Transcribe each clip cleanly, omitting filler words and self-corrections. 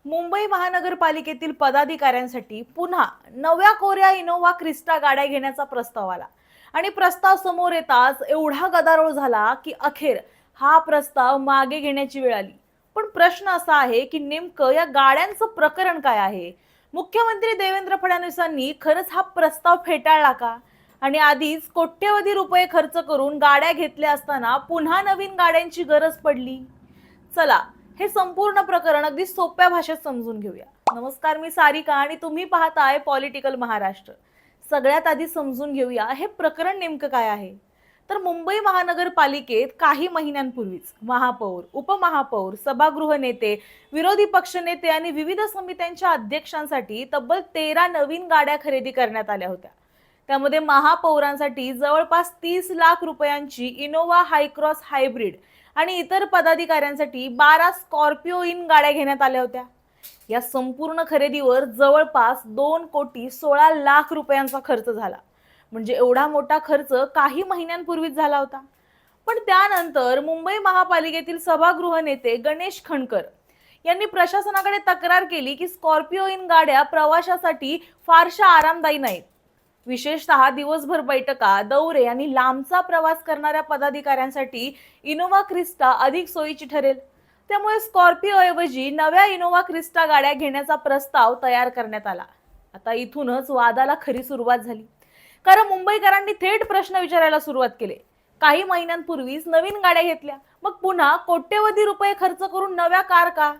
मुंबई महानगरपालिकेतील पदाधिकाऱ्यांसाठी पुन्हा नव्या कोऱ्या इनोव्हा क्रिस्टा गाड्या घेण्याचा प्रस्ताव आला आणि प्रस्ताव समोर येताच एवढा गदारोळ झाला की अखेर हा प्रस्ताव मागे घेण्याची वेळ आली। पण प्रश्न असा आहे की नेमकं या गाड्यांचं प्रकरण काय आहे? मुख्यमंत्री देवेंद्र फडणवीसांनी खरंच हा प्रस्ताव फेटाळला का? आणि आधीच कोट्यवधी रुपये खर्च करून गाड्या घेतल्या असताना पुन्हा नवीन गाड्यांची गरज पडली। चला हे संपूर्ण प्रकरण अगदी सोप्या भाषेत समजून घेऊया। नमस्कार, मी सारिका आणि तुम्ही पाहताय पॉलिटिकल महाराष्ट्र। सगळ्यात आधी समजून घेऊया हे प्रकरण नेमकं काय आहे। तर मुंबई महानगरपालिकेत काही महिन्यांपूर्वीच महापौर, उपमहापौर, सभागृह नेते, विरोधी पक्षनेते आणि विविध समित्यांच्या अध्यक्षांसाठी तब्बल 13 नवीन गाड्या खरेदी करण्यात आल्या होत्या। त्यामध्ये महापौरांसाठी जवळपास 30 लाख रुपयांची इनोव्हा हायक्रॉस हायब्रिड आणि इतर पदाधिकाऱ्यांसाठी 12 स्कॉर्पिओ इन गाड्या घेण्यात आल्या होत्या। या संपूर्ण खरेदीवर जवळपास 2,16,00,000 रुपयांचा खर्च झाला। म्हणजे एवढा मोठा खर्च काही महिन्यांपूर्वीच झाला होता। पण त्यानंतर मुंबई महापालिकेतील सभागृह नेते गणेश खणकर यांनी प्रशासनाकडे तक्रार केली की स्कॉर्पिओ इन गाड्या प्रवाशासाठी फारशा आरामदायी नाहीत। विशेषतः दिवसभर बैठका, दौरे आणि लांबचा प्रवास करणाऱ्या पदाधिकाऱ्यांसाठी इनोव्हा क्रिस्टा अधिक सोयीची ठरेल। त्यामुळे स्कॉर्पिओ ऐवजी नव्या इनोव्हा क्रिस्टा गाड्या घेण्याचा प्रस्ताव तयार करण्यात आला। आता इथूनच वादाला खरी सुरुवात झाली, कारण मुंबईकरांनी थेट प्रश्न विचारायला सुरुवात केली। काही महिन्यांपूर्वीच नवीन गाड्या घेतल्या, मग पुन्हा कोट्यवधी रुपये खर्च करून नव्या कार का?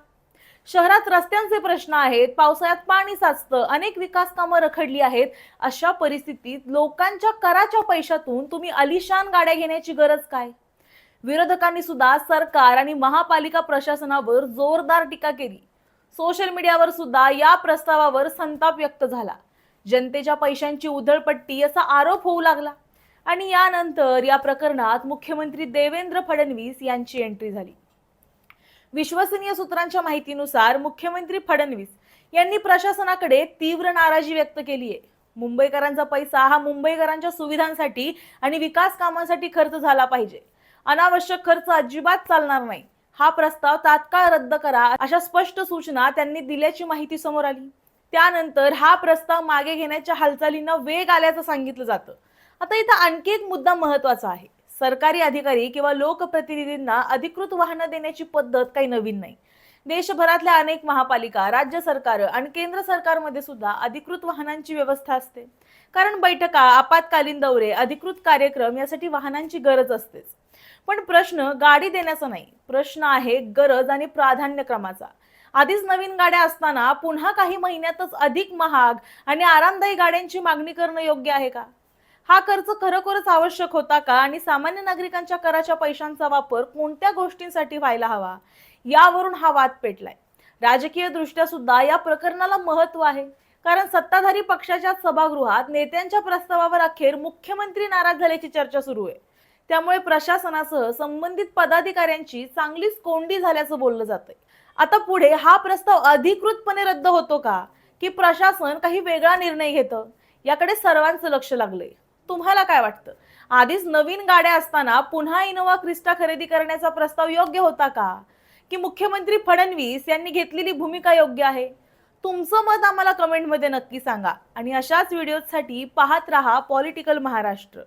शहरात रस्त्यांचे प्रश्न आहेत, पावसाळ्यात पाणी साचतं, अनेक विकास कामं रखडली आहेत। अशा परिस्थितीत लोकांच्या कराच्या पैशातून तुम्ही आलिशान गाड्या घेण्याची गरज काय? विरोधकांनी सुद्धा सरकार आणि महापालिका प्रशासनावर जोरदार टीका केली। सोशल मीडियावर सुद्धा या प्रस्तावावर संताप व्यक्त झाला। जनतेच्या पैशांची उधळपट्टी असा आरोप होऊ लागला आणि यानंतर या प्रकरणात मुख्यमंत्री देवेंद्र फडणवीस यांची एंट्री झाली। विश्वसनीय सूत्रांच्या माहितीनुसार मुख्यमंत्री फडणवीस यांनी प्रशासनाकडे तीव्र नाराजी व्यक्त केली आहे। मुंबईकरांचा पैसा हा मुंबईकरांच्या सुविधांसाठी आणि विकास कामांसाठी खर्च झाला पाहिजे। अनावश्यक खर्च अजिबात चालणार नाही। हा प्रस्ताव तात्काळ रद्द करा अशा स्पष्ट सूचना त्यांनी दिल्याची माहिती समोर आली। त्यानंतर हा प्रस्ताव मागे घेण्याच्या हालचालींना वेग आल्याचं सांगितलं जातं। आता इथं आणखी एक मुद्दा महत्त्वाचा आहे। सरकारी अधिकारी किंवा लोकप्रतिनिधींना अधिकृत वाहनं देण्याची पद्धत काही नवीन नाही। देशभरातल्या अनेक महापालिका, राज्य सरकार आणि केंद्र सरकारमध्ये सुद्धा अधिकृत वाहनांची व्यवस्था असते, कारण बैठका, आपत्कालीन दौरे, अधिकृत कार्यक्रम यासाठी वाहनांची गरज असतेच। पण प्रश्न गाडी देण्याचा नाही, प्रश्न आहे गरज आणि प्राधान्यक्रमाचा। आधीच नवीन गाड्या असताना पुन्हा काही महिन्यातच अधिक महाग आणि आरामदायी गाड्यांची मागणी करणं योग्य आहे का? हा खर्च खरोखरच आवश्यक होता का? आणि सामान्य नागरिकांच्या कराच्या पैशांचा वापर कोणत्या गोष्टींसाठी व्हायला हवा, यावरून हा वाद पेटलाय। राजकीय दृष्ट्या सुद्धा या प्रकरणाला महत्त्व आहे, कारण सत्ताधारी पक्षाच्या सभागृहात नेत्यांच्या प्रस्तावावर अखेर मुख्यमंत्री नाराज झाल्याची चर्चा सुरू आहे। त्यामुळे प्रशासनासह संबंधित पदाधिकाऱ्यांची चांगलीच कोंडी झाल्याचं बोललं जातंय। आता पुढे हा प्रस्ताव अधिकृतपणे रद्द होतो का, की प्रशासन काही वेगळा निर्णय घेतं, याकडे सर्वांचं लक्ष लागलंय। तुम्हाला काय वाटतं? आधीच नवीन गाड्या असताना पुन्हा इनोव्हा क्रिस्टा खरेदी करण्याचा प्रस्ताव योग्य होता का, की मुख्यमंत्री फडणवीस यांनी घेतलेली भूमिका योग्य आहे? तुमचं मत आम्हाला कमेंटमध्ये नक्की सांगा आणि अशाच व्हिडिओसाठी पाहत रहा पॉलिटिकल महाराष्ट्र।